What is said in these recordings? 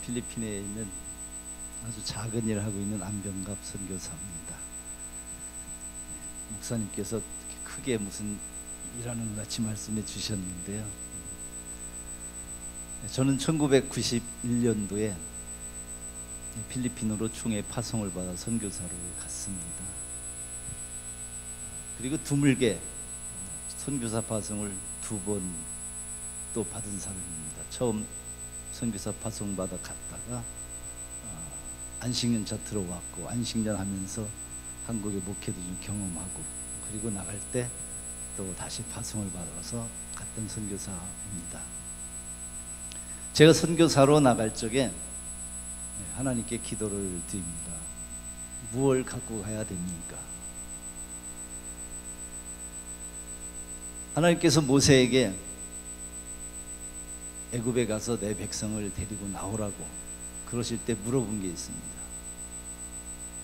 필리핀에 있는 아주 작은 일을 하고 있는 안병갑 선교사입니다. 목사님께서 크게 무슨 일하는 것 같이 말씀해 주셨는데요. 저는 1991년도에 필리핀으로 총회 파송을 받아 선교사로 갔습니다. 그리고 드물게 선교사 파송을 2번 또 받은 사람입니다. 처음 선교사 파송 받아 갔다가 안식년차 들어왔고, 안식년 하면서 한국의 목회도 좀 경험하고, 그리고 나갈 때 또 다시 파송을 받아서 갔던 선교사입니다. 제가 선교사로 나갈 적에 하나님께 기도를 드립니다. 무엇을 갖고 가야 됩니까? 하나님께서 모세에게 애굽에 가서 내 백성을 데리고 나오라고 그러실 때 물어본 게 있습니다.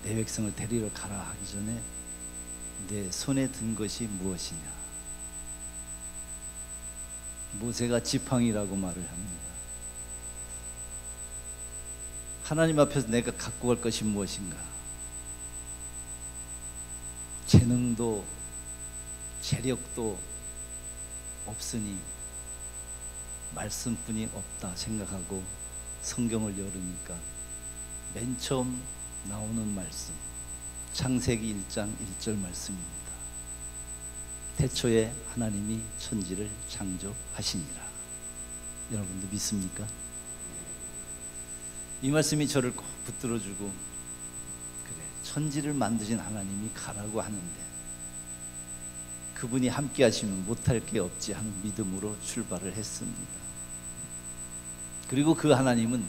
내 백성을 데리러 가라 하기 전에 내 손에 든 것이 무엇이냐? 모세가 지팡이라고 말을 합니다. 하나님 앞에서 내가 갖고 갈 것이 무엇인가? 재능도 재력도 없으니 말씀뿐이 없다 생각하고 성경을 열으니까 맨 처음 나오는 말씀, 창세기 1장 1절 말씀입니다. 태초에 하나님이 천지를 창조하시니라. 여러분도 믿습니까? 이 말씀이 저를 꼭 붙들어주고, 그래, 천지를 만드신 하나님이 가라고 하는데 그분이 함께 하시면 못할 게 없지 하는 믿음으로 출발을 했습니다. 그리고 그 하나님은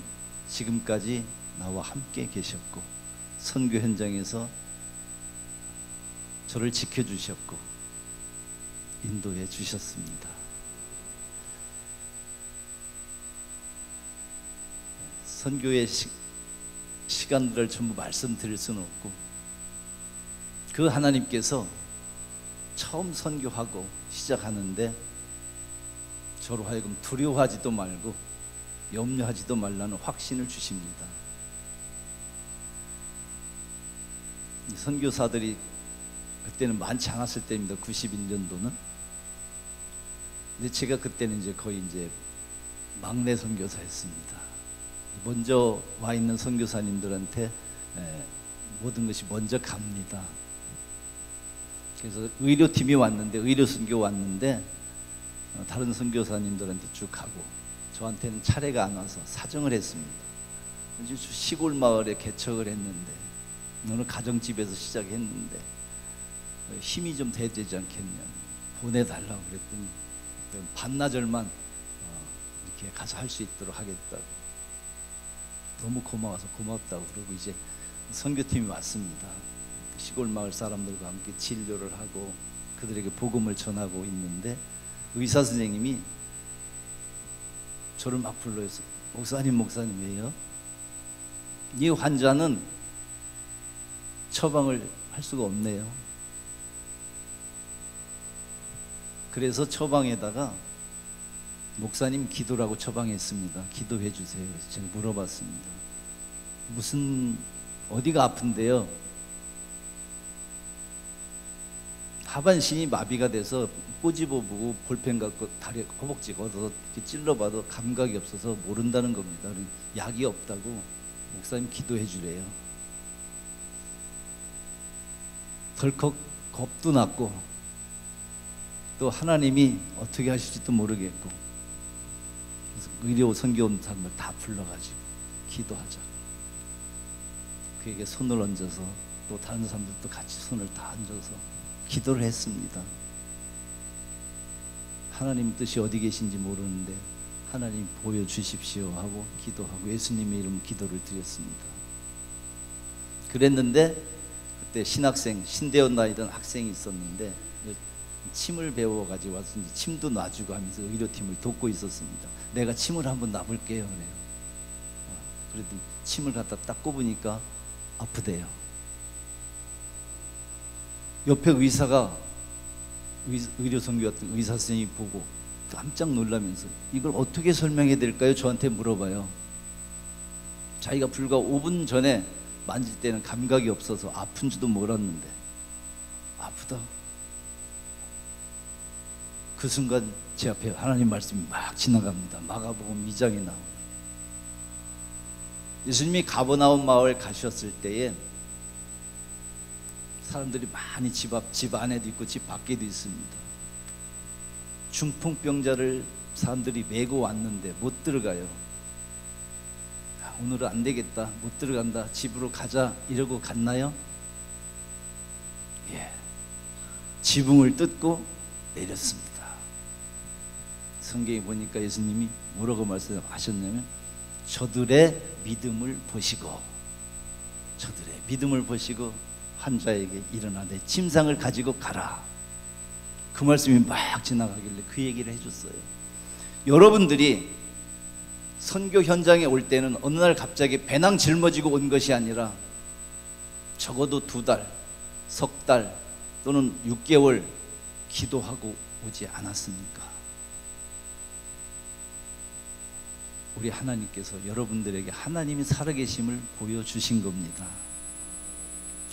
지금까지 나와 함께 계셨고, 선교 현장에서 저를 지켜주셨고 인도해 주셨습니다. 선교의 시간들을 전부 말씀드릴 수는 없고, 그 하나님께서 처음 선교하고 시작하는데 저로 하여금 두려워하지도 말고 염려하지도 말라는 확신을 주십니다. 선교사들이 그때는 많지 않았을 때입니다. 91년도는. 근데 제가 그때는 이제 거의 이제 막내 선교사였습니다. 먼저 와 있는 선교사님들한테 모든 것이 먼저 갑니다. 그래서 의료팀이 왔는데, 의료 선교 왔는데 다른 선교사님들한테 쭉 가고 저한테는 차례가 안 와서 사정을 했습니다. 시골 마을에 개척을 했는데, 너는 가정집에서 시작했는데 힘이 좀 돼야 되지 않겠냐, 보내달라고 그랬더니 반나절만 이렇게 가서 할 수 있도록 하겠다고, 너무 고마워서 고맙다고 그러고 이제 선교팀이 왔습니다. 시골 마을 사람들과 함께 진료를 하고 그들에게 복음을 전하고 있는데 의사 선생님이 저를 막 불러요. 목사님이에요. 이 환자는 처방을 할 수가 없네요. 그래서 처방에다가 목사님 기도라고 처방했습니다. 기도해 주세요. 그래서 제가 물어봤습니다. 어디가 아픈데요? 하반신이 마비가 돼서 꼬집어보고 볼펜 갖고 다리 허벅지 걷어서 이렇게 찔러봐도 감각이 없어서 모른다는 겁니다. 약이 없다고 목사님 기도해 주래요. 덜컥 겁도 났고 또 하나님이 어떻게 하실지도 모르겠고, 그래서 의료 선교원 사람을 다 불러가지고 기도하자. 그에게 손을 얹어서 또 다른 사람들도 같이 손을 다 얹어서 기도를 했습니다. 하나님 뜻이 어디 계신지 모르는데 하나님 보여주십시오 하고 기도하고 예수님의 이름 기도를 드렸습니다. 그랬는데 그때 신대원 다니던 학생이 있었는데 침을 배워가지고 와서 이제 침도 놔주고 하면서 의료팀을 돕고 있었습니다. 내가 침을 한번 놔볼게요 그래요. 그랬더니 침을 갖다 딱 꼽으니까 아프대요. 옆에 의사가 의료선교였던 의사 선생님이 보고 깜짝 놀라면서 이걸 어떻게 설명해야 될까요? 저한테 물어봐요. 자기가 불과 5분 전에 만질 때는 감각이 없어서 아픈 줄도 몰랐는데 아프다. 그 순간 제 앞에 하나님 말씀이 막 지나갑니다. 마가복음 2장에 나오는. 예수님이 가버나움 마을 가셨을 때에 사람들이 많이 집 안에도 있고 집 밖에도 있습니다. 중풍병자를 사람들이 메고 왔는데 못 들어가요. 오늘은 안 되겠다, 못 들어간다, 집으로 가자 이러고 갔나요? 예, 지붕을 뜯고 내렸습니다. 성경에 보니까 예수님이 뭐라고 말씀하셨냐면 저들의 믿음을 보시고, 저들의 믿음을 보시고 환자에게 일어나 내 침상을 가지고 가라. 그 말씀이 막 지나가길래 그 얘기를 해줬어요. 여러분들이 선교 현장에 올 때는 어느 날 갑자기 배낭 짊어지고 온 것이 아니라 적어도 2달, 석 달 또는 6개월 기도하고 오지 않았습니까? 우리 하나님께서 여러분들에게 하나님이 살아계심을 보여주신 겁니다.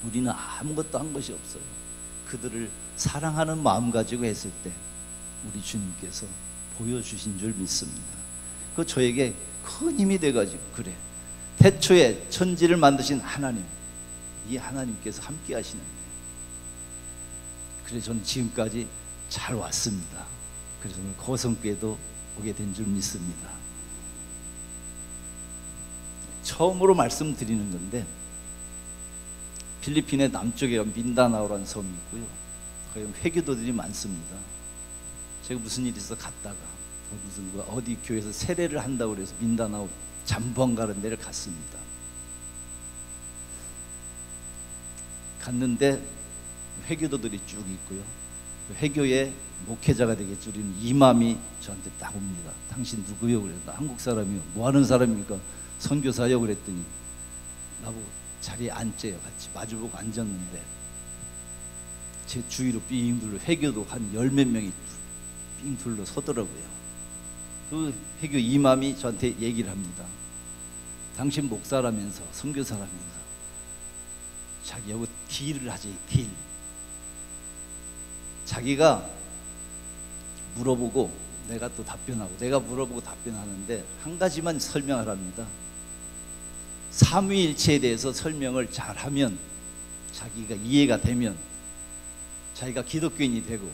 우리는 아무것도 한 것이 없어요. 그들을 사랑하는 마음 가지고 했을 때 우리 주님께서 보여주신 줄 믿습니다. 그 저에게 큰 힘이 돼가지고, 그래, 태초에 천지를 만드신 하나님, 이 하나님께서 함께 하시는 거예요. 그래서 저는 지금까지 잘 왔습니다. 그래서 오늘 고성교회도 오게 된 줄 믿습니다. 처음으로 말씀드리는 건데, 필리핀의 남쪽에 민다나오라는 섬이 있고요. 거기 회교도들이 많습니다. 제가 무슨 일이 있어 갔다가 무슨 어디 교회에서 세례를 한다고 그래서 민다나오 잠번가는 데를 갔습니다. 갔는데 회교도들이 쭉 있고요. 회교의 목회자가 되겠죠. 우리는 이맘이 저한테 딱 옵니다. 당신 누구요? 그래서 나 한국 사람이요. 뭐 하는 사람입니까? 선교사요. 그랬더니 나보고 자리에 앉재요. 같이 마주보고 앉았는데 제 주위로 삥 둘러, 회교도 한 10몇 명이 삥 둘러 서더라고요. 그 회교 이맘이 저한테 얘기를 합니다. 당신 목사라면서, 선교사라면서 자기 여기 딜을 하지, 딜. 자기가 물어보고 내가 또 답변하고, 내가 물어보고 답변하는데 한 가지만 설명을 합니다. 삼위일체에 대해서 설명을 잘하면, 자기가 이해가 되면 자기가 기독교인이 되고,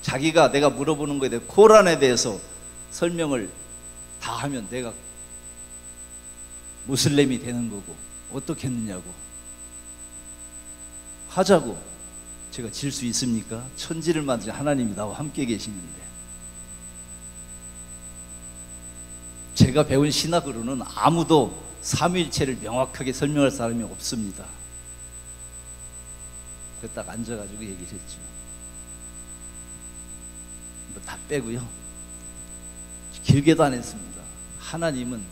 자기가 내가 물어보는 거에 대해 코란에 대해서 설명을 다 하면 내가 무슬림이 되는 거고, 어떻게 했느냐고. 하자고. 제가 질 수 있습니까? 천지를 만드신 하나님이 나와 함께 계시는데. 제가 배운 신학으로는 아무도 삼위일체를 명확하게 설명할 사람이 없습니다. 그래서 딱 앉아가지고 얘기를 했죠. 뭐 다 빼고요. 길게도 안 했습니다. 하나님은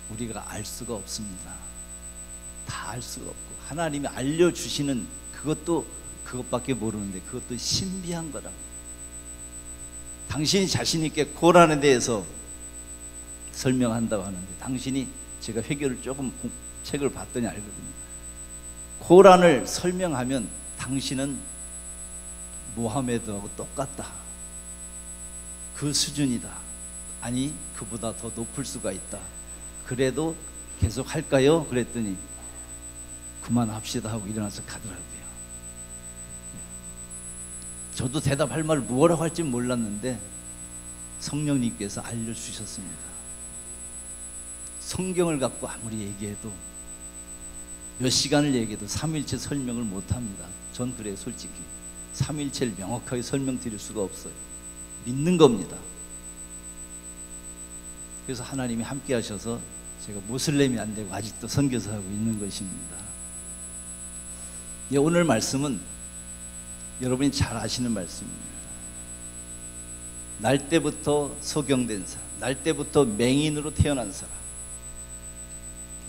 우리가 알 수가 없습니다. 다 알 수가 없고, 하나님이 알려주시는 그것도 그것밖에 모르는데 그것도 신비한 거라. 당신이 자신 있게 고란에 대해서 설명한다고 하는데, 당신이, 제가 회교를 조금 책을 봤더니 알거든요. 고란을 설명하면 당신은 모하메드하고 똑같다. 그 수준이다. 아니, 그보다 더 높을 수가 있다. 그래도 계속 할까요? 그랬더니 그만합시다 하고 일어나서 가더라고요. 저도 대답할 말을 뭐라고 할지 몰랐는데 성령님께서 알려주셨습니다. 성경을 갖고 아무리 얘기해도, 몇 시간을 얘기해도 삼위일체 설명을 못합니다. 전 그래요. 솔직히 삼위일체를 명확하게 설명드릴 수가 없어요. 믿는 겁니다. 그래서 하나님이 함께 하셔서 제가 모슬렘이 안 되고 아직도 선교사하고 있는 것입니다. 예, 오늘 말씀은 여러분이 잘 아시는 말씀입니다. 날 때부터 소경된 사람, 날 때부터 맹인으로 태어난 사람.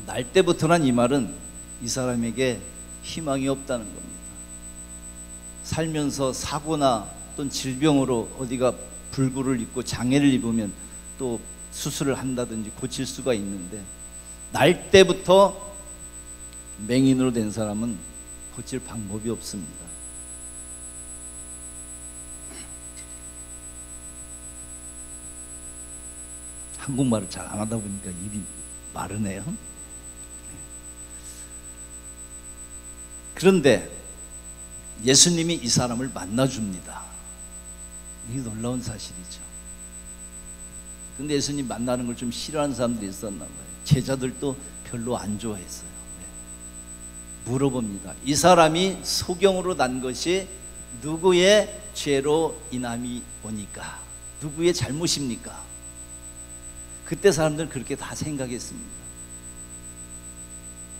날 때부터란 이 말은 이 사람에게 희망이 없다는 겁니다. 살면서 사고나 또는 질병으로 어디가 불구를 입고 장애를 입으면 또 수술을 한다든지 고칠 수가 있는데, 날 때부터 맹인으로 된 사람은 고칠 방법이 없습니다. 한국말을 잘 안 하다 보니까 입이 마르네요. 그런데 예수님이 이 사람을 만나줍니다. 이게 놀라운 사실이죠. 근데 예수님 만나는 걸 좀 싫어하는 사람들이 있었나 봐요. 제자들도 별로 안 좋아했어요. 물어봅니다. 이 사람이 소경으로 난 것이 누구의 죄로 인함이 오니까? 누구의 잘못입니까? 그때 사람들은 그렇게 다 생각했습니다.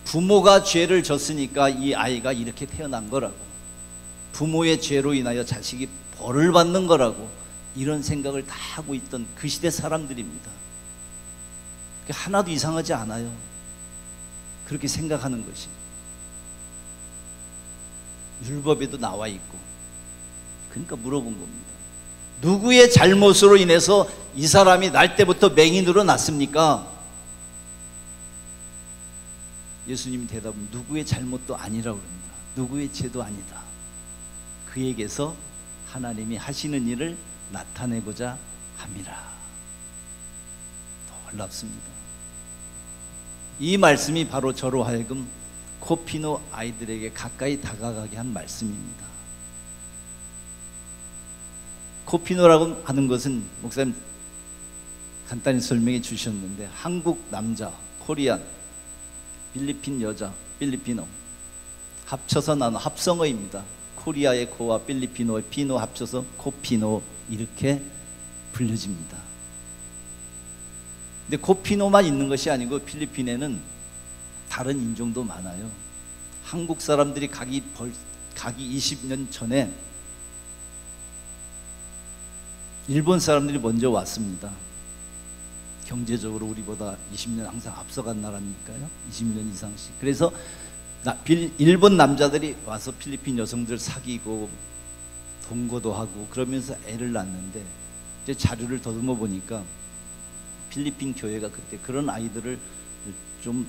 부모가 죄를 졌으니까 이 아이가 이렇게 태어난 거라고, 부모의 죄로 인하여 자식이 벌을 받는 거라고, 이런 생각을 다 하고 있던 그 시대 사람들입니다. 하나도 이상하지 않아요. 그렇게 생각하는 것이 율법에도 나와 있고. 그러니까 물어본 겁니다. 누구의 잘못으로 인해서 이 사람이 날 때부터 맹인으로 났습니까? 예수님이 대답은 누구의 잘못도 아니라고 합니다. 누구의 죄도 아니다. 그에게서 하나님이 하시는 일을 나타내고자 함이라. 놀랍습니다. 이 말씀이 바로 저로 하여금 코피노 아이들에게 가까이 다가가게 한 말씀입니다. 코피노라고 하는 것은 목사님 간단히 설명해 주셨는데, 한국 남자, 코리안, 필리핀 여자, 필리피노 합쳐서 나눈 합성어입니다. 코리아의 코와 필리피노의 피노 합쳐서 코피노, 이렇게 불려집니다. 근데 코피노만 있는 것이 아니고 필리핀에는 다른 인종도 많아요. 한국 사람들이 가기 20년 전에 일본 사람들이 먼저 왔습니다. 경제적으로 우리보다 20년 항상 앞서간 나라니까요. 20년 이상씩. 그래서 일본 남자들이 와서 필리핀 여성들 사귀고 동거도 하고 그러면서 애를 낳는데, 이제 자료를 더듬어 보니까 필리핀 교회가 그때 그런 아이들을 좀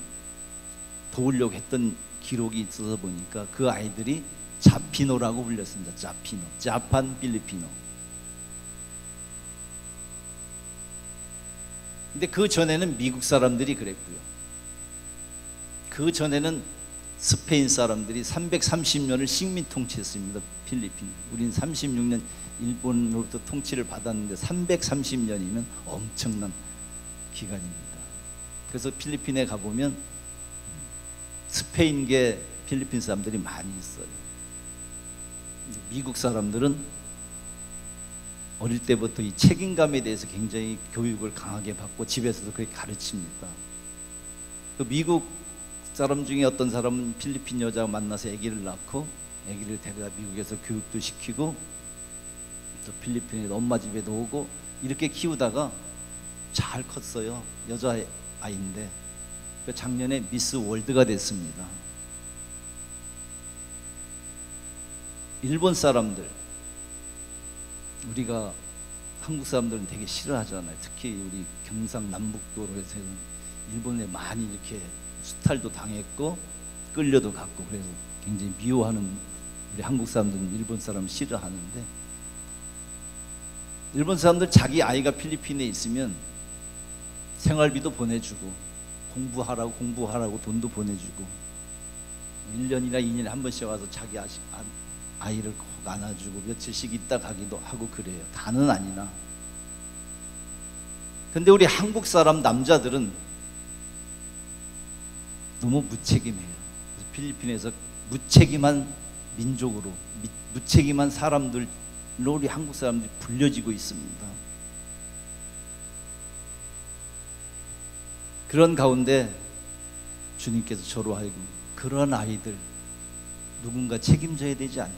도우려고 했던 기록이 있어서 보니까 그 아이들이 자피노라고 불렸습니다. 자피노, 자판 필리피노. 근데 그 전에는 미국 사람들이 그랬고요. 그 전에는 스페인 사람들이 330년을 식민 통치했습니다. 필리핀. 우린 36년 일본으로부터 통치를 받았는데 330년이면 엄청난 기간입니다. 그래서 필리핀에 가보면 스페인계 필리핀 사람들이 많이 있어요. 미국 사람들은 어릴 때부터 이 책임감에 대해서 굉장히 교육을 강하게 받고 집에서도 그렇게 가르칩니다. 그 미국 사람 중에 어떤 사람은 필리핀 여자 만나서 아기를 낳고 아기를 데려다 미국에서 교육도 시키고 또 필리핀에 엄마 집에도 오고 이렇게 키우다가 잘 컸어요. 여자아이인데 작년에 미스 월드가 됐습니다. 일본 사람들, 우리가 한국 사람들은 되게 싫어하잖아요. 특히 우리 경상남북도에서 일본에 많이 이렇게 수탈도 당했고 끌려도 갔고 그래서 굉장히 미워하는 우리 한국 사람들은 일본 사람을 싫어하는데, 일본 사람들 자기 아이가 필리핀에 있으면 생활비도 보내주고 공부하라고 돈도 보내주고 1년이나 2년에 한 번씩 와서 자기 아이를 꼭 안아주고 며칠씩 있다 가기도 하고 그래요. 다는 아니나. 근데 우리 한국 사람 남자들은 너무 무책임해요. 필리핀에서 무책임한 민족으로, 무책임한 사람들로 우리 한국 사람들이 불려지고 있습니다. 그런 가운데 주님께서 저로 하여금 그런 아이들 누군가 책임져야 되지 않느냐,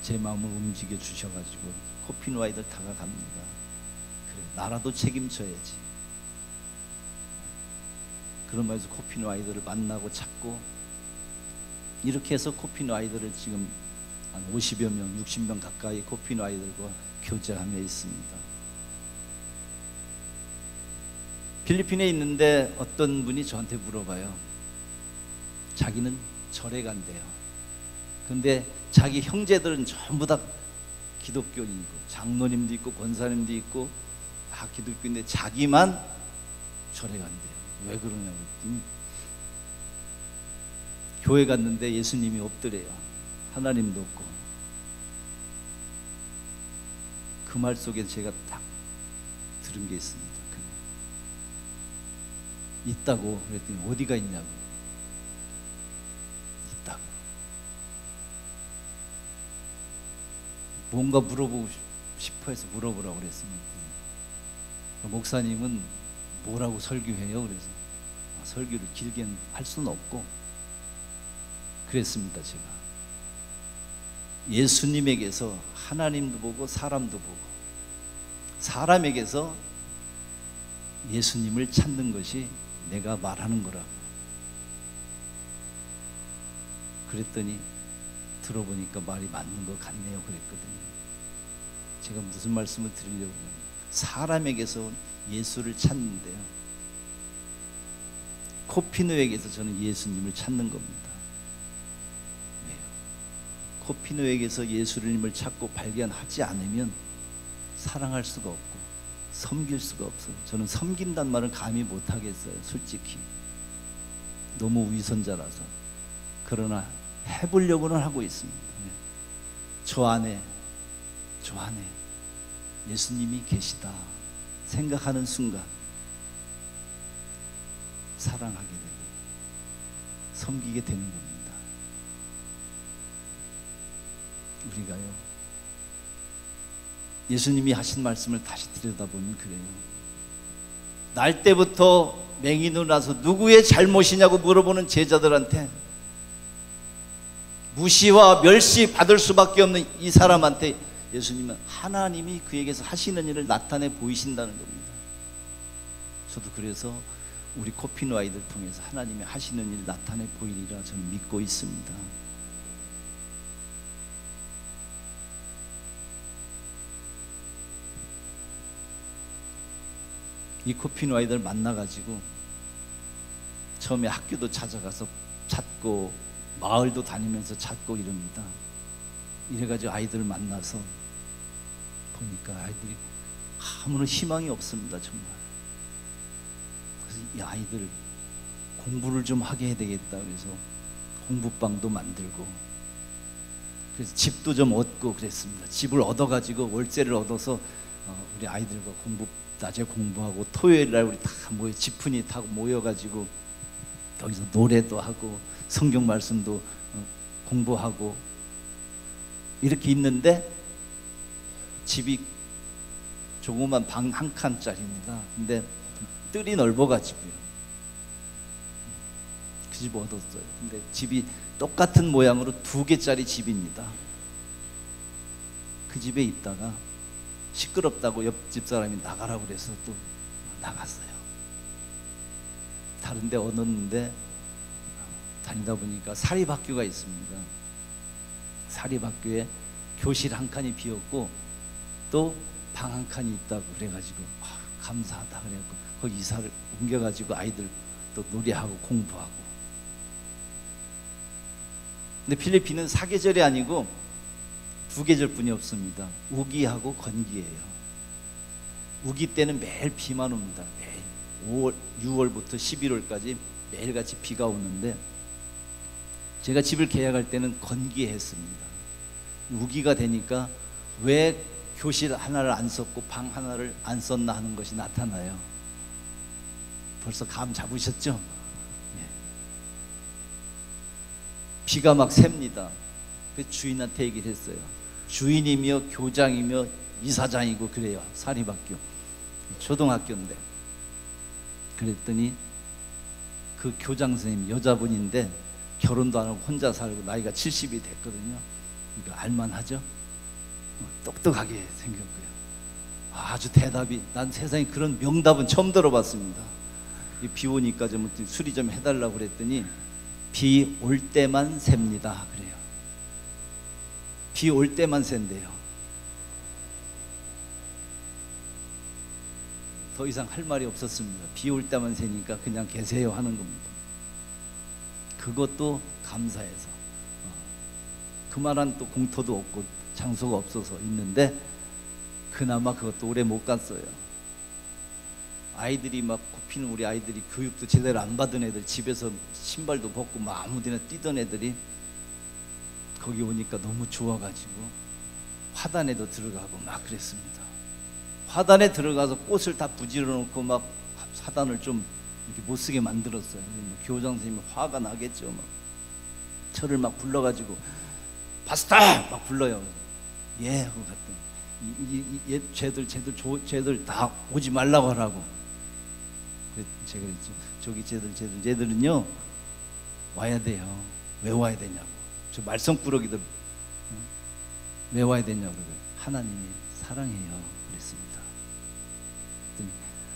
제 마음을 움직여 주셔가지고 코피노 아이들 다가갑니다. 그래, 나라도 책임져야지. 그런 말에서 코피노 아이들을 만나고 찾고 이렇게 해서 코피노 아이들을 지금 한 50여 명, 60명 가까이 코피노 아이들과 교제하며 있습니다. 필리핀에 있는데 어떤 분이 저한테 물어봐요. 자기는 절에 간대요. 근데 자기 형제들은 전부 다 기독교인이고 장로님도 있고 권사님도 있고 다 기독교인데 자기만 절에 간대요. 왜 그러냐고 했더니 교회 갔는데 예수님이 없더래요. 하나님도 없고. 그 말 속에 제가 딱 들은 게 있습니다. 있다고 그랬더니 어디가 있냐고. 있다고. 뭔가 물어보고 싶어 해서 물어보라고 그랬습니다. 목사님은 뭐라고 설교해요? 그래서 설교를 길게 할 수는 없고 그랬습니다. 제가 예수님에게서 하나님도 보고 사람도 보고 사람에게서 예수님을 찾는 것이 내가 말하는 거라고. 그랬더니 들어보니까 말이 맞는 것 같네요 그랬거든요. 제가 무슨 말씀을 드리려고 하면 사람에게서 예수를 찾는데요, 코피노에게서 저는 예수님을 찾는 겁니다. 왜요? 코피노에게서 예수님을 찾고 발견하지 않으면 사랑할 수가 없고 섬길 수가 없어요. 저는 섬긴단 말은 감히 못하겠어요. 솔직히 너무 위선자라서. 그러나 해보려고는 하고 있습니다. 저 안에 예수님이 계시다 생각하는 순간 사랑하게 되고 섬기게 되는 겁니다. 우리가요, 예수님이 하신 말씀을 다시 들여다보면 그래요. 날 때부터 맹인으로 나서 누구의 잘못이냐고 물어보는 제자들한테 무시와 멸시 받을 수밖에 없는 이 사람한테 예수님은 하나님이 그에게서 하시는 일을 나타내 보이신다는 겁니다. 저도 그래서 우리 코피노 아이들 통해서 하나님이 하시는 일을 나타내 보이리라 저는 믿고 있습니다. 이 코피노 아이들 만나가지고 처음에 학교도 찾아가서 찾고 마을도 다니면서 찾고 이럽니다. 이래가지고 아이들을 만나서 보니까 아이들이 아무런 희망이 없습니다. 정말. 그래서 이 아이들 공부를 좀 하게 해야 되겠다 그래서 공부방도 만들고 그래서 집도 좀 얻고 그랬습니다. 집을 얻어가지고 월세를 얻어서 우리 아이들과 낮에 공부하고 토요일날 우리 다 모여 지푼이 타고 모여가지고 여기서 노래도 하고 성경 말씀도 공부하고 이렇게 있는데 집이 조그만 방 한 칸짜리입니다. 근데 뜰이 넓어가지고요. 그 집 얻었어요. 근데 집이 똑같은 모양으로 2개짜리 집입니다. 그 집에 있다가 시끄럽다고 옆집 사람이 나가라고 그래서 또 나갔어요. 다른 데 얻었는데 다니다 보니까 사립학교가 있습니다. 사립학교에 교실 한 칸이 비었고 또 방 한 칸이 있다고 그래가지고 감사하다 그래갖고 거기 이사를 옮겨가지고 아이들 또 놀이하고 공부하고. 근데 필리핀은 사계절이 아니고 2계절뿐이 없습니다. 우기하고 건기예요. 우기 때는 매일 비만 옵니다. 매일 6월부터 11월까지 매일같이 비가 오는데 제가 집을 계약할 때는 건기에 했습니다. 우기가 되니까 왜 교실 하나를 안 썼고 방 하나를 안 썼나 하는 것이 나타나요. 벌써 감 잡으셨죠? 네. 비가 막 셉니다. 그 주인한테 얘기를 했어요. 주인이며 교장이며 이사장이고 그래요. 사립학교 초등학교인데. 그랬더니 그 교장 선생님 여자분인데 결혼도 안 하고 혼자 살고 나이가 70이 됐거든요. 그러니까 알만하죠. 똑똑하게 생겼고요. 아주 대답이, 난 세상에 그런 명답은 처음 들어봤습니다. 비 오니까 좀 수리 좀 해달라고 그랬더니 비 올 때만 셉니다 그래요. 비 올 때만 샌대요. 더 이상 할 말이 없었습니다. 비 올 때만 새니까 그냥 계세요 하는 겁니다. 그것도 감사해서 그만한 또 공터도 없고 장소가 없어서 있는데 그나마 그것도 오래 못 갔어요. 아이들이 막 코피는 우리 아이들이 교육도 제대로 안 받은 애들, 집에서 신발도 벗고 막 아무데나 뛰던 애들이 거기 오니까 너무 좋아가지고 화단에도 들어가고 막 그랬습니다. 화단에 들어가서 꽃을 다 부질러 놓고 막 화단을 좀 이렇게 못 쓰게 만들었어요. 교장 선생님이 화가 나겠죠. 막 저를 막 불러가지고 파스타 막 불러요. 예 하고 갔더니 쟤들 다 오지 말라고 하라고. 제가 그랬죠. 저기 쟤들은요 와야 돼요. 왜 와야 되냐고. 저 말썽꾸러기들 왜 와야 되냐고. 하나님이 사랑해요 그랬습니다.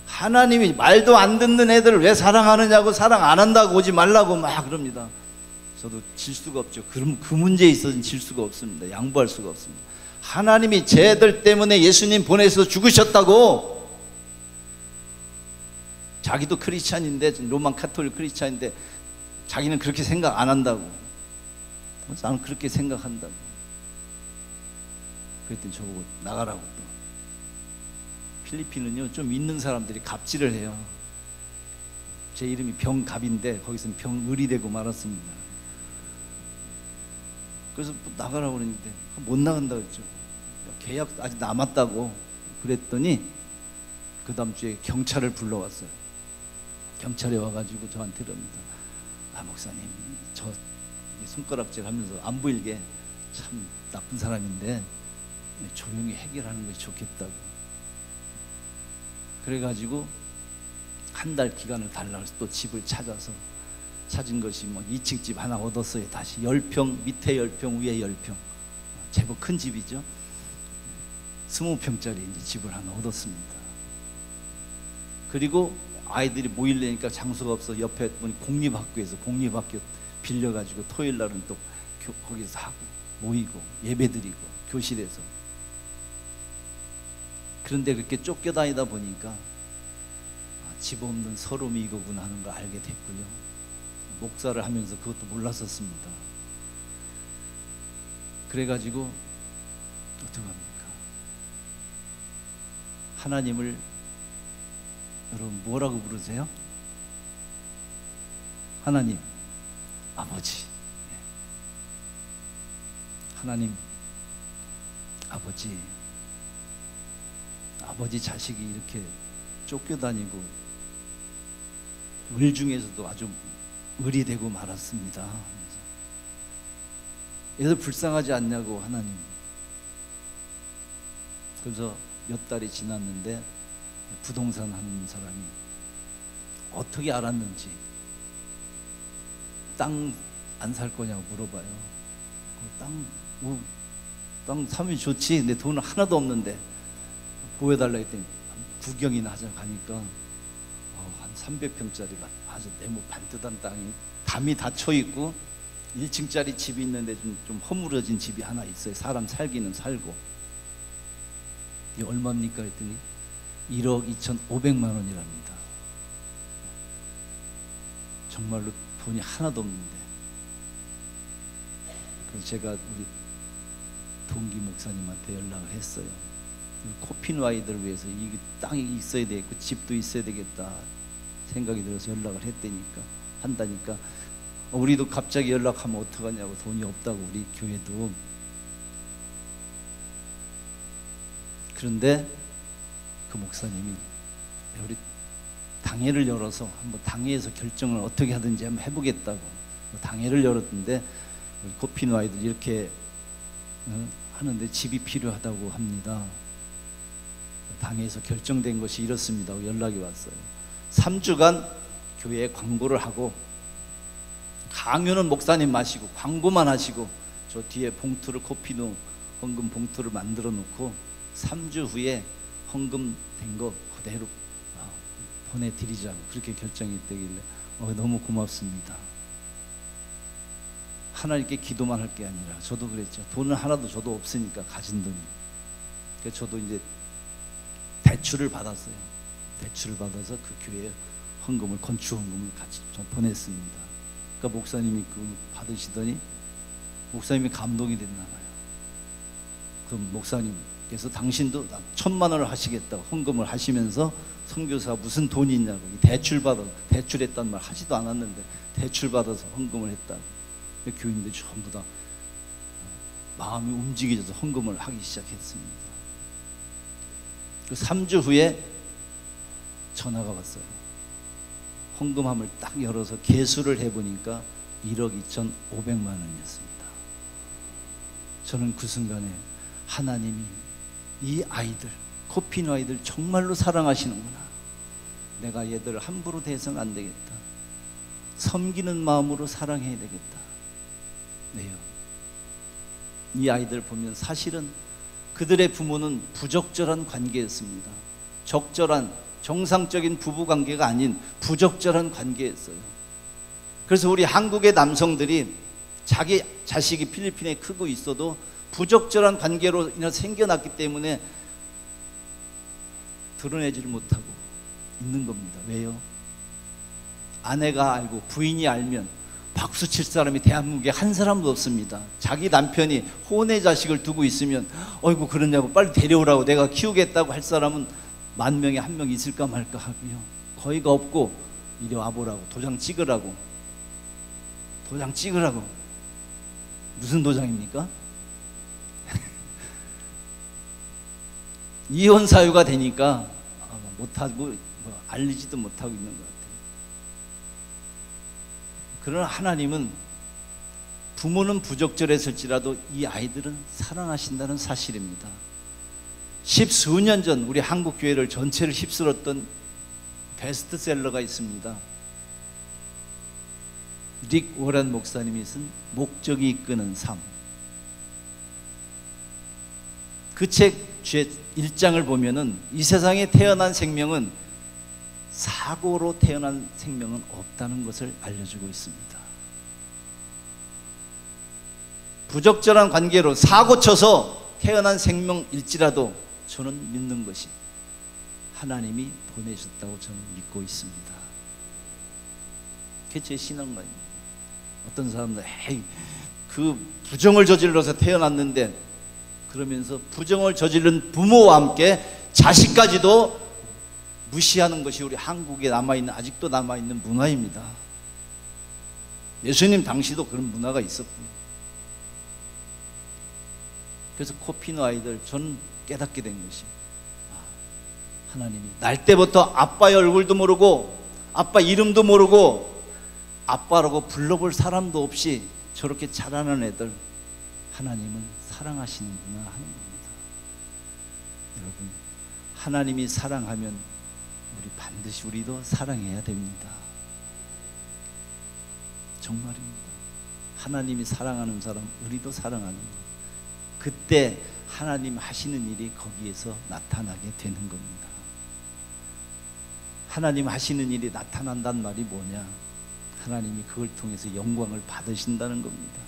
하나님이 말도 안 듣는 애들을 왜 사랑하느냐고, 사랑 안 한다고 오지 말라고 막 그럽니다. 저도 질 수가 없죠. 그 문제에 있어서는 질 수가 없습니다. 양보할 수가 없습니다. 하나님이 쟤들 때문에 예수님 보내서 죽으셨다고. 자기도 크리스찬인데, 로만 카톨릭 크리스찬인데 자기는 그렇게 생각 안 한다고. 나는 그렇게 생각한다고. 그랬더니 저보고 나가라고. 또 필리핀은요 좀 있는 사람들이 갑질을 해요. 제 이름이 병갑인데 거기서는 병을이 되고 말았습니다. 그래서 나가라고 그러는데 못 나간다고 했죠. 계약 아직 남았다고 그랬더니 그 다음 주에 경찰을 불러왔어요. 경찰이 와가지고 저한테 그럽니다. 아 목사님, 저 손가락질 하면서 안 보이게 참 나쁜 사람인데 조용히 해결하는 것이 좋겠다고. 그래가지고 한 달 기간을 달라고 해서 또 집을 찾아서 찾은 것이 뭐 2층 집 하나 얻었어요. 다시 10평, 밑에 10평, 위에 10평. 제법 큰 집이죠. 20평짜리 이제 집을 하나 얻었습니다. 그리고 아이들이 모이려니까 장소가 없어 옆에 공립학교에서 공립학교 빌려가지고 토요일 날은 또 거기서 하고 모이고 예배드리고 교실에서. 그런데 그렇게 쫓겨다니다 보니까 집 없는 서름이 이거구나 하는 걸 알게 됐고요. 목사를 하면서 그것도 몰랐었습니다. 그래가지고 어떡합니까? 하나님을 여러분 뭐라고 부르세요? 하나님, 아버지. 하나님, 아버지. 아버지 자식이 이렇게 쫓겨다니고 을 중에서도 아주 을이 되고 말았습니다. 얘들 불쌍하지 않냐고 하나님. 그래서 몇 달이 지났는데 부동산 하는 사람이 어떻게 알았는지 땅 안 살 거냐고 물어봐요. 땅 사면 좋지. 근데 돈 하나도 없는데 보여달라 했더니 구경이나 하자 가니까 한 300평짜리가 아주 네모 반듯한 땅이 담이 닫혀 있고 1층짜리 집이 있는데 좀 허물어진 집이 하나 있어요. 사람 살기는 살고. 이게 얼마입니까 했더니 1억 2,500만 원이랍니다. 정말로 돈이 하나도 없는데. 그래서 제가 우리 동기 목사님한테 연락을 했어요. 코핀 아이들을 위해서 이 땅이 있어야 되겠고 집도 있어야 되겠다 생각이 들어서 연락을 한다니까 우리도 갑자기 연락하면 어떡하냐고. 돈이 없다고 우리 교회도. 그런데 그 목사님이 우리 당회를 열어서 한번 당회에서 결정을 어떻게 하든지 한번 해보겠다고 당회를 열었는데 우리 코핀 아이들 이렇게 하는데 집이 필요하다고 합니다. 당에서 결정된 것이 이렇습니다. 연락이 왔어요. 3주간 교회에 광고를 하고 강요는 목사님 마시고 광고만 하시고 저 뒤에 봉투를 코피노 헌금 봉투를 만들어 놓고 3주 후에 헌금 된 거 그대로 보내드리자고 그렇게 결정이 되길래 너무 고맙습니다. 하나님께 기도만 할 게 아니라 저도 그랬죠. 돈은 하나도 저도 없으니까 가진 돈이. 그래서 저도 이제 대출을 받았어요. 대출을 받아서 그 교회에 헌금을, 건축 헌금을 같이 좀 보냈습니다. 그러니까 목사님이 그 받으시더니 목사님이 감동이 됐나 봐요. 그럼 목사님께서 당신도 1,000만 원을 하시겠다고 헌금을 하시면서 선교사가 무슨 돈이 있냐고, 대출했단 말 하지도 않았는데 대출 받아서 헌금을 했다고. 교인들이 전부 다 마음이 움직여져서 헌금을 하기 시작했습니다. 그 3주 후에 전화가 왔어요. 헌금함을 딱 열어서 계수를 해보니까 1억 2,500만 원이었습니다. 저는 그 순간에 하나님이 이 아이들, 코피노 아이들 정말로 사랑하시는구나. 내가 얘들을 함부로 대해서는 안 되겠다. 섬기는 마음으로 사랑해야 되겠다. 네요. 이 아이들 보면 사실은 그들의 부모는 부적절한 관계였습니다. 적절한 정상적인 부부관계가 아닌 부적절한 관계였어요. 그래서 우리 한국의 남성들이 자기 자식이 필리핀에 크고 있어도 부적절한 관계로 인해서 생겨났기 때문에 드러내지를 못하고 있는 겁니다. 왜요? 아내가 알고 부인이 알면 박수 칠 사람이 대한민국에 한 사람도 없습니다. 자기 남편이 혼의 자식을 두고 있으면 어이구 그러냐고 빨리 데려오라고 내가 키우겠다고 할 사람은 10,000명에 1명 있을까 말까 하고요. 거의가 없고 이리 와보라고, 도장 찍으라고. 무슨 도장입니까? 이혼 사유가 되니까 못하고 알리지도 못하고 있는 것 같아요. 그러나 하나님은 부모는 부적절했을지라도 이 아이들은 사랑하신다는 사실입니다. 10수년 전 우리 한국 교회를 전체를 휩쓸었던 베스트셀러가 있습니다. 릭 워런 목사님이 쓴 목적이 이끄는 삶. 그 책 1장을 보면은 이 세상에 태어난 생명은 사고로 태어난 생명은 없다는 것을 알려주고 있습니다. 부적절한 관계로 사고 쳐서 태어난 생명일지라도 저는 믿는 것이 하나님이 보내셨다고 저는 믿고 있습니다. 그게 제 신앙관입니다. 어떤 사람들 그 부정을 저질러서 태어났는데 그러면서 부정을 저지른 부모와 함께 자식까지도 무시하는 것이 우리 한국에 아직도 남아있는 문화입니다. 예수님 당시도 그런 문화가 있었고요. 그래서 코피노 아이들 저는 깨닫게 된 것이 하나님이 날 때부터 아빠의 얼굴도 모르고 아빠 이름도 모르고 아빠라고 불러볼 사람도 없이 저렇게 자라는 애들 하나님은 사랑하시는구나 하는 겁니다. 여러분, 하나님이 사랑하면 우리 반드시 우리도 사랑해야 됩니다. 정말입니다. 하나님이 사랑하는 사람 우리도 사랑하는 것. 그때 하나님 하시는 일이 거기에서 나타나게 되는 겁니다. 하나님 하시는 일이 나타난다는 말이 뭐냐? 하나님이 그걸 통해서 영광을 받으신다는 겁니다.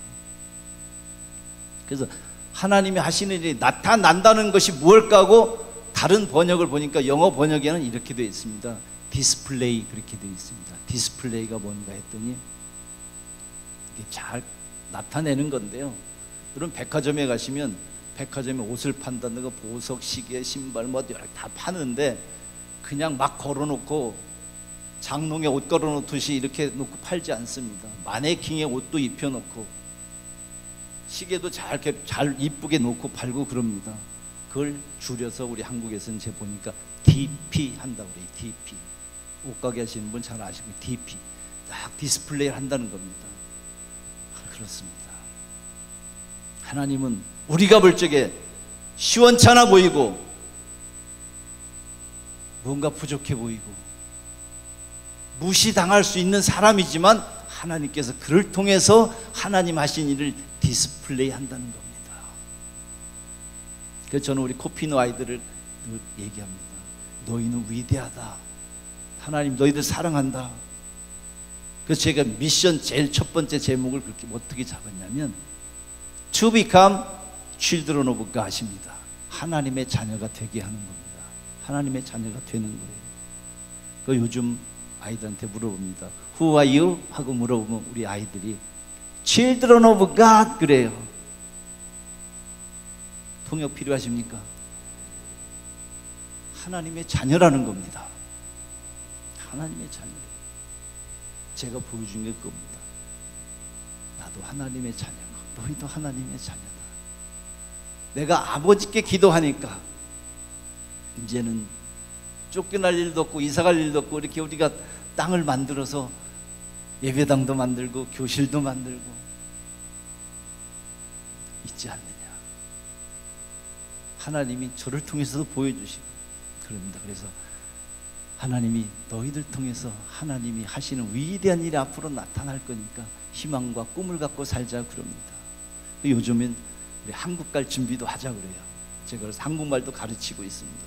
그래서 하나님이 하시는 일이 나타난다는 것이 무엇일까 하고 다른 번역을 보니까 영어 번역에는 이렇게 되어 있습니다. 디스플레이 그렇게 되어 있습니다. 디스플레이가 뭔가 했더니 이게 잘 나타내는 건데요. 여러분 백화점에 가시면 백화점에 옷을 판다든가 보석, 시계, 신발 뭐 여러 다 파는데 그냥 막 걸어놓고 장롱에 옷 걸어놓듯이 이렇게 놓고 팔지 않습니다. 마네킹에 옷도 입혀놓고 시계도 잘 이쁘게 놓고 팔고 그럽니다. 그걸 줄여서 우리 한국에서는 제가 보니까 DP 한다고 그래요. DP. 옷가게 하시는 분 잘 아시고 DP. 딱 디스플레이를 한다는 겁니다. 그렇습니다. 하나님은 우리가 볼 적에 시원찮아 보이고 뭔가 부족해 보이고 무시당할 수 있는 사람이지만 하나님께서 그를 통해서 하나님 하신 일을 디스플레이 한다는 겁니다. 그래서 저는 우리 코피노 아이들을 얘기합니다. 너희는 위대하다. 하나님 너희들 사랑한다. 그래서 제가 미션 제일 첫 번째 제목을 그렇게 어떻게 잡았냐면 To become children of God입니다. 하나님의 자녀가 되게 하는 겁니다. 하나님의 자녀가 되는 거예요. 그 요즘 아이들한테 물어봅니다. Who are you? 하고 물어보면 우리 아이들이 Children of God 그래요. 통역 필요하십니까? 하나님의 자녀라는 겁니다. 하나님의 자녀. 제가 보여준 게 그겁니다. 나도 하나님의 자녀고 너희도 하나님의 자녀다. 내가 아버지께 기도하니까 이제는 쫓겨날 일도 없고 이사갈 일도 없고 이렇게 우리가 땅을 만들어서 예배당도 만들고 교실도 만들고 있지 않느냐. 하나님이 저를 통해서도 보여주시고 그럽니다. 그래서 하나님이 너희들 통해서 하나님이 하시는 위대한 일이 앞으로 나타날 거니까 희망과 꿈을 갖고 살자 그럽니다. 요즘엔 우리 한국 갈 준비도 하자 그래요. 제가 그래서 한국말도 가르치고 있습니다.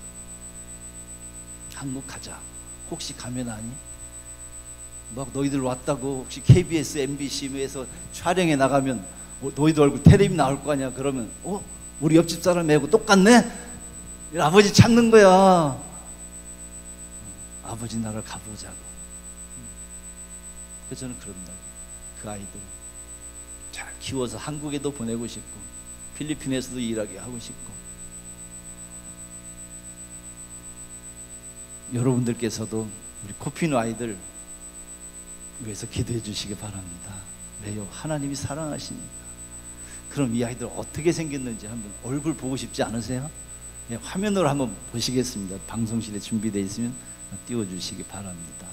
한국 가자. 혹시 가면 아니? 막 너희들 왔다고 혹시 KBS, MBC에서 촬영에 나가면 너희들 얼굴 텔레비 나올 거 아니야. 그러면 우리 옆집 사람애하고 똑같네? 아버지 찾는 거야. 아버지 나라를 가보자고. 그래서 저는 그럽니다. 그 아이들 잘 키워서 한국에도 보내고 싶고 필리핀에서도 일하게 하고 싶고 여러분들께서도 우리 코피노 아이들 위해서 기도해 주시기 바랍니다. 왜요? 하나님이 사랑하시니까. 그럼 이 아이들 어떻게 생겼는지 한번 얼굴 보고 싶지 않으세요? 예, 화면으로 한번 보시겠습니다. 방송실에 준비되어 있으면 띄워주시기 바랍니다.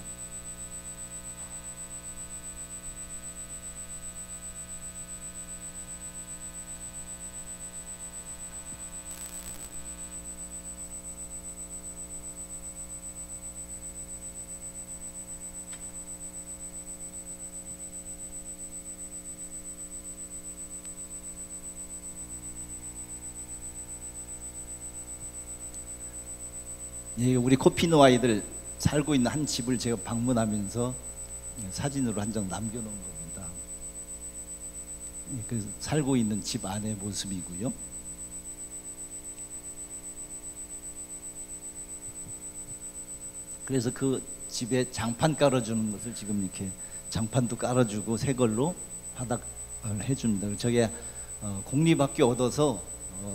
예, 우리 코피노 아이들 살고 있는 한 집을 제가 방문하면서 사진으로 한 장 남겨놓은 겁니다. 그 살고 있는 집 안의 모습이고요. 그래서 그 집에 장판 깔아주는 것을 지금 이렇게 장판도 깔아주고 새 걸로 바닥을 해줍니다. 저게 공립학교 얻어서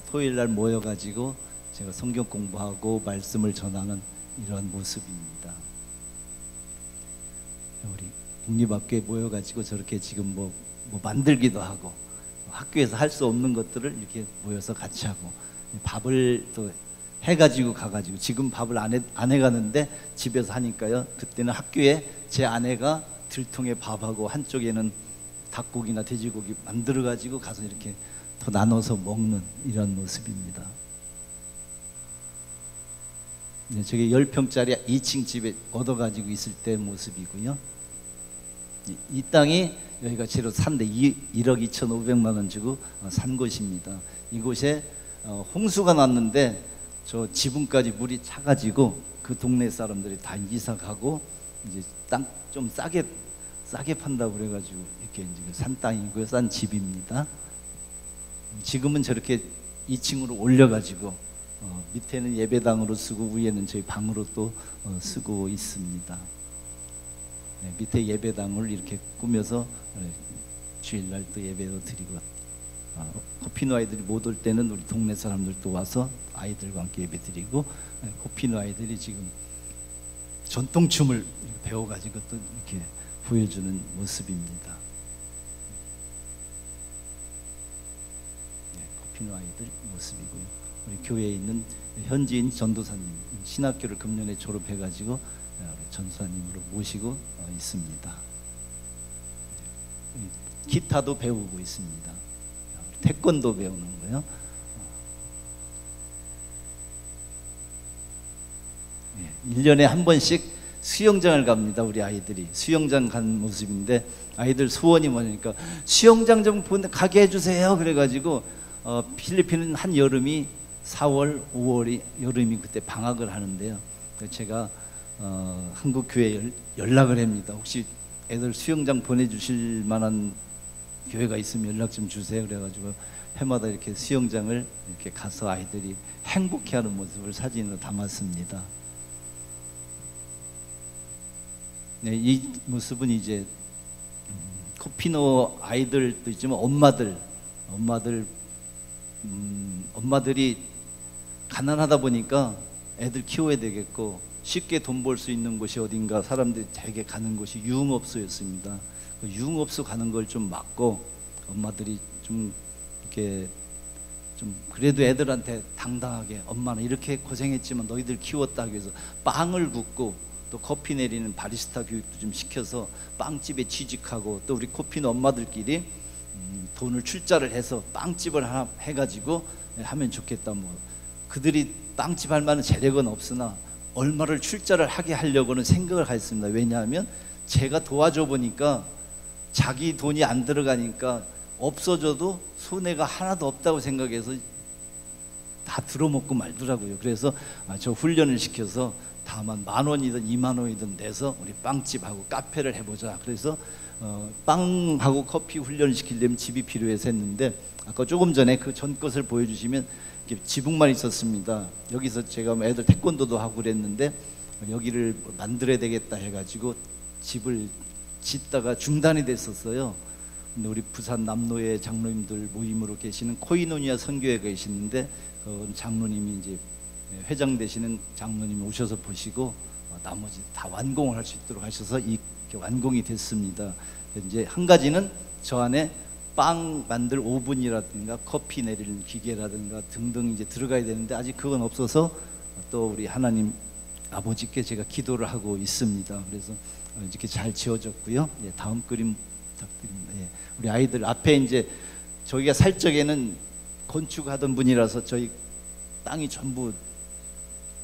토요일 날 모여가지고 제가 성경 공부하고 말씀을 전하는 이런 모습입니다. 우리 국립학교에 모여가지고 저렇게 지금 뭐 만들기도 하고 학교에서 할 수 없는 것들을 이렇게 모여서 같이 하고 밥을 또 해가지고 가가지고 지금 밥을 안 해가는데 집에서 하니까요. 그때는 학교에 제 아내가 들통에 밥하고 한쪽에는 닭고기나 돼지고기 만들어가지고 가서 이렇게 더 나눠서 먹는 이런 모습입니다. 네, 저게 10평짜리 2층 집에 얻어가지고 있을 때 모습이고요. 이 땅이 여기가 제로 산데 1억 2,500만 원 주고 산 곳입니다. 이곳에 홍수가 났는데 저 지붕까지 물이 차가지고 그 동네 사람들이 다 이사 가고 이제 땅 좀 싸게 판다고 그래가지고 이렇게 이제 산 땅이고요, 싼 집입니다. 지금은 저렇게 2층으로 올려가지고 밑에는 예배당으로 쓰고 위에는 저희 방으로 또 쓰고 있습니다. 네, 밑에 예배당을 이렇게 꾸며서 주일날 또 예배도 드리고 코피노 아이들이 못 올 때는 우리 동네 사람들도 와서 아이들과 함께 예배 드리고 코피노 아이들이 지금 전통춤을 배워가지고 또 이렇게 보여주는 모습입니다. 네, 코피노 아이들 모습이고요. 우리 교회에 있는 현지인 전도사님, 신학교를 금년에 졸업해가지고 전도사님으로 모시고 있습니다. 기타도 배우고 있습니다. 태권도 배우는 거요. 1년에 한 번씩 수영장을 갑니다. 우리 아이들이 수영장 간 모습인데 아이들 소원이 뭐냐니까 수영장 좀 가게 해주세요. 그래가지고 필리핀은 한 여름이 4월, 5월이 여름이 그때 방학을 하는데요. 제가 한국 교회에 연락을 합니다. 혹시 애들 수영장 보내주실 만한 교회가 있으면 연락 좀 주세요. 그래가지고 해마다 이렇게 수영장을 이렇게 가서 아이들이 행복해하는 모습을 사진으로 담았습니다. 네, 이 모습은 이제 코피노 아이들도 있지만 엄마들이 가난하다 보니까 애들 키워야 되겠고 쉽게 돈 벌 수 있는 곳이 어딘가 사람들이 되게 가는 곳이 유흥업소였습니다. 그 유흥업소 가는 걸 좀 막고 엄마들이 좀 이렇게 좀 그래도 애들한테 당당하게 엄마는 이렇게 고생했지만 너희들 키웠다 해서 빵을 굽고 또 커피 내리는 바리스타 교육도 좀 시켜서 빵집에 취직하고 또 우리 코피노 엄마들끼리 돈을 출자를 해서 빵집을 하나 해가지고 하면 좋겠다. 뭐 그들이 빵집 할 만한 재력은 없으나 얼마를 출자를 하게 하려고는 생각을 했습니다. 왜냐하면 제가 도와줘 보니까 자기 돈이 안 들어가니까 없어져도 손해가 하나도 없다고 생각해서 다 들어먹고 말더라고요. 그래서 저 훈련을 시켜서 다만 10,000원이든 20,000원이든 내서 우리 빵집하고 카페를 해보자. 그래서 빵하고 커피 훈련을 시키려면 집이 필요해서 했는데 아까 조금 전에 그 전 것을 보여주시면 지붕만 있었습니다. 여기서 제가 애들 태권도도 하고 그랬는데 여기를 만들어야 되겠다 해가지고 집을 짓다가 중단이 됐었어요. 근데 우리 부산 남로의 장로님들 모임으로 계시는 코이노니아 선교회가 계시는데 장로님이 이제 회장 되시는 장로님이 오셔서 보시고 나머지 다 완공을 할 수 있도록 하셔서 이렇게 완공이 됐습니다. 이제 한 가지는 저 안에 빵 만들 오븐이라든가 커피 내리는 기계라든가 등등 이제 들어가야 되는데 아직 그건 없어서 또 우리 하나님 아버지께 제가 기도를 하고 있습니다. 그래서 이렇게 잘 지어졌고요. 예, 다음 그림 부탁드립니다. 예, 우리 아이들 앞에 이제 저희가 살 적에는 건축하던 분이라서 저희 땅이 전부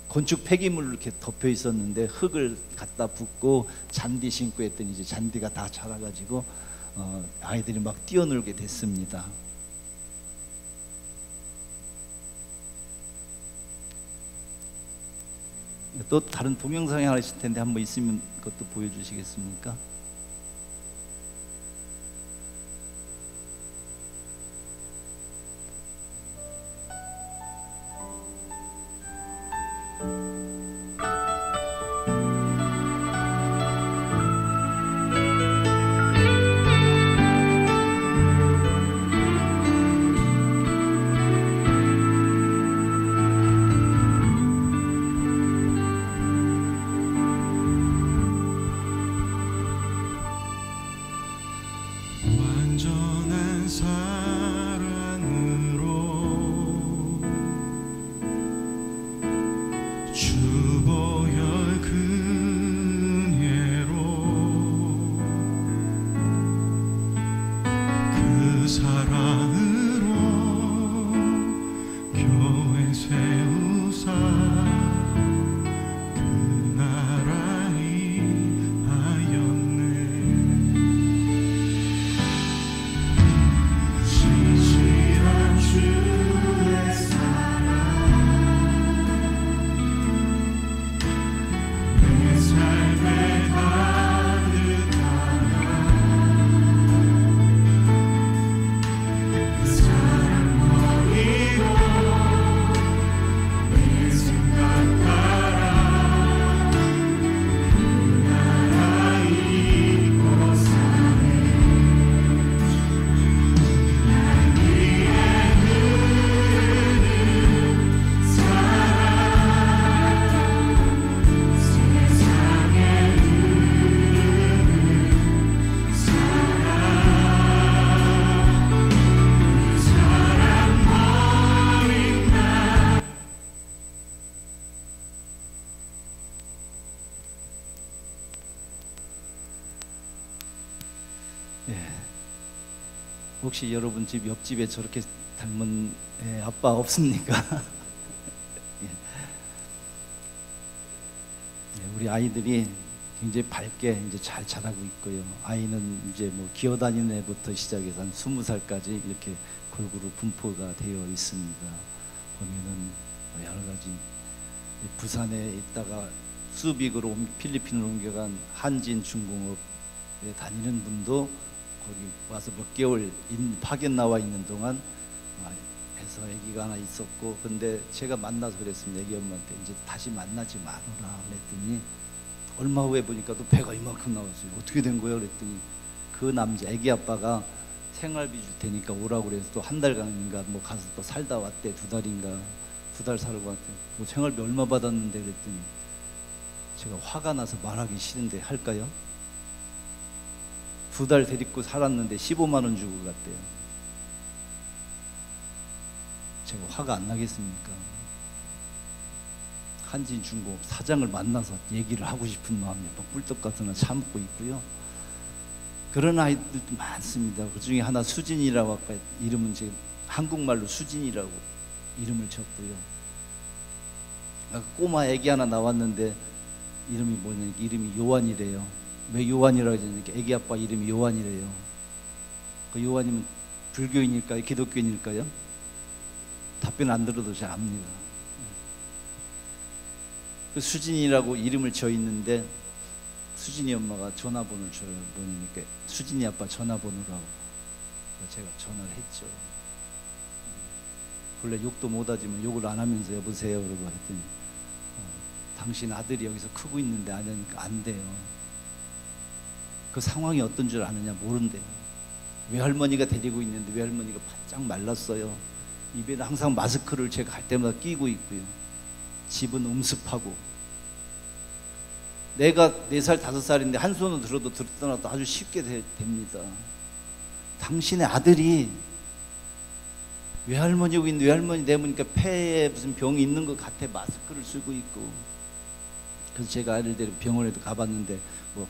건축 폐기물로 이렇게 덮여 있었는데 흙을 갖다 붓고 잔디 심고 했더니 이제 잔디가 다 자라가지고 아이들이 막 뛰어놀게 됐습니다. 또 다른 동영상이 하나 있을 텐데 한번 있으면 그것도 보여주시겠습니까? 혹시 여러분 집 옆집에 저렇게 닮은 아빠 없습니까? 우리 아이들이 굉장히 밝게 이제 잘 자라고 있고요. 아이는 이제 뭐 기어다니는 애부터 시작해서 한 20살까지 이렇게 골고루 분포가 되어 있습니다. 보면은 여러 가지 부산에 있다가 수빅으로 필리핀으로 옮겨간 한진 중공업에 다니는 분도 거기 와서 몇 개월 파견 나와 있는 동안 해서 아기가 하나 있었고, 근데 제가 만나서 그랬습니다. 애기 엄마한테 이제 다시 만나지 말아라 그랬더니 얼마 후에 보니까 또 배가 이만큼 나왔어요. 어떻게 된 거예요? 그랬더니 그 남자 애기 아빠가 생활비 줄 테니까 오라고 그래서 또 한 달간인가 뭐 가서 또 살다 왔대. 2달인가 2달 살고 왔대. 뭐 생활비 얼마 받았는데 그랬더니 제가 화가 나서 말하기 싫은데 할까요? 2달 데리고 살았는데 15만 원 주고 갔대요. 제가 화가 안 나겠습니까? 한진중공업 사장을 만나서 얘기를 하고 싶은 마음이 막 꿀떡 같으나 참고 있고요. 그런 아이들도 많습니다. 그 중에 하나 수진이라고 아까 이름은 지금 한국말로 수진이라고 이름을 쳤고요. 아까 꼬마 애기 하나 나왔는데 이름이 뭐냐, 이름이 요한이래요. 왜 요한이라고 하니까 애기 아빠 이름이 요한이래요. 그 요한이면 불교인일까요? 기독교인일까요? 답변 안 들어도 잘 압니다. 그 수진이라고 이름을 져 있는데 수진이 엄마가 전화번호를 줘요. 보니까 수진이 아빠 전화번호라고. 제가 전화를 했죠. 원래 욕도 못하지만 욕을 안 하면서 여보세요 그러고 했더니 당신 아들이 여기서 크고 있는데 안 하니까 안 돼요. 그 상황이 어떤 줄 아느냐 모른대요. 외할머니가 데리고 있는데 외할머니가 바짝 말랐어요. 입에는 항상 마스크를 제가 갈 때마다 끼고 있고요. 집은 음습하고, 내가 4살 5살인데 한 손으로 들어도 들떠나도 아주 쉽게 됩니다. 당신의 아들이 외할머니고 있는데 외할머니 내보니까 폐에 무슨 병이 있는 것 같아. 마스크를 쓰고 있고. 그래서 제가 아이를 데리고 병원에도 가봤는데 뭐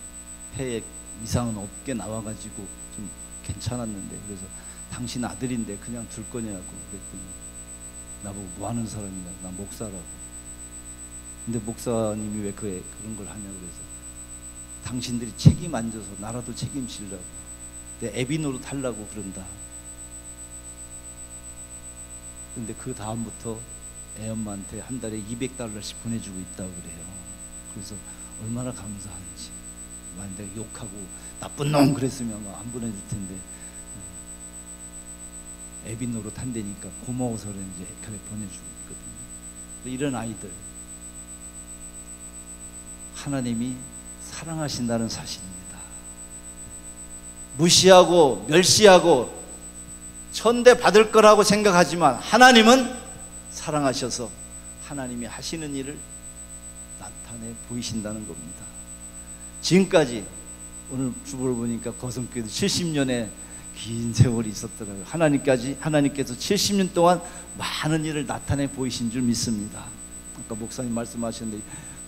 폐에 이상은 없게 나와가지고 좀 괜찮았는데, 그래서 당신 아들인데 그냥 둘 거냐고 그랬더니 나보고 뭐 하는 사람이냐, 나 목사라고. 근데 목사님이 왜 그런 걸 하냐고. 그래서 당신들이 책임 안 져서 나라도 책임지려고, 내 애비 노릇 하려고 그런다. 근데 그 다음부터 애엄마한테 한 달에 $200씩 보내주고 있다고 그래요. 그래서 얼마나 감사한지. 만약 내가 욕하고 나쁜 놈 그랬으면 안 보내줄 텐데 애비 노릇 한다니까 고마워서 그런지 그래 보내주고 있거든요. 이런 아이들 하나님이 사랑하신다는 사실입니다. 무시하고 멸시하고 천대 받을 거라고 생각하지만 하나님은 사랑하셔서 하나님이 하시는 일을 나타내 보이신다는 겁니다. 지금까지 오늘 주보를 보니까 거성교회도 70년의 긴 세월이 있었더라고요. 하나님께서 70년 동안 많은 일을 나타내 보이신 줄 믿습니다. 아까 목사님 말씀하셨는데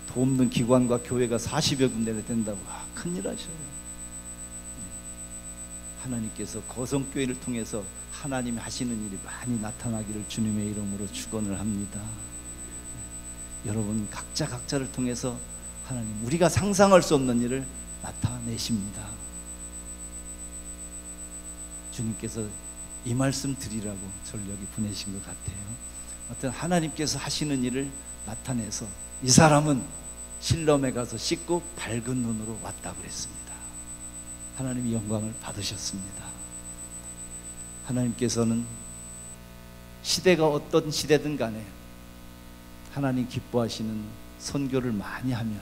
돕는 기관과 교회가 40여 군데나 된다고. 큰일 하셔요. 하나님께서 거성교회를 통해서 하나님이 하시는 일이 많이 나타나기를 주님의 이름으로 축원을 합니다. 여러분 각자를 통해서 하나님 우리가 상상할 수 없는 일을 나타내십니다. 주님께서 이 말씀 드리라고 저를 여기 보내신 것 같아요. 어떤 하나님께서 하시는 일을 나타내서 이 사람은 실럼에 가서 씻고 밝은 눈으로 왔다고 그랬습니다. 하나님이 영광을 받으셨습니다. 하나님께서는 시대가 어떤 시대든 간에 하나님 기뻐하시는 선교를 많이 하면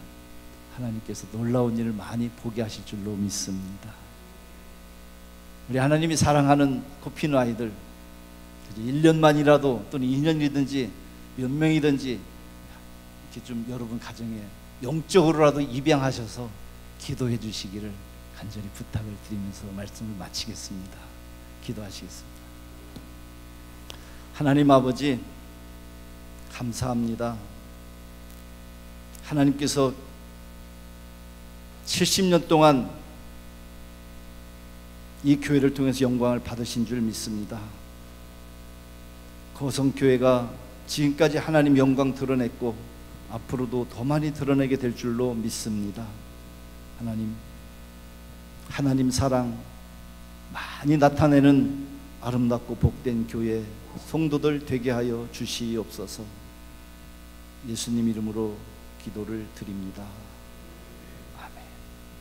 하나님께서 놀라운 일을 많이 보게 하실 줄로 믿습니다. 우리 하나님이 사랑하는 코피노 아이들 1년만이라도 또는 2년이든지 몇 명이든지 이렇게 좀 여러분 가정에 영적으로라도 입양하셔서 기도해 주시기를 간절히 부탁을 드리면서 말씀을 마치겠습니다. 기도하시겠습니다. 하나님 아버지 감사합니다. 하나님께서 70년 동안 이 교회를 통해서 영광을 받으신 줄 믿습니다. 거성교회가 지금까지 하나님 영광 드러냈고 앞으로도 더 많이 드러내게 될 줄로 믿습니다. 하나님 사랑 많이 나타내는 아름답고 복된 교회 성도들 되게 하여 주시옵소서. 예수님 이름으로 기도를 드립니다.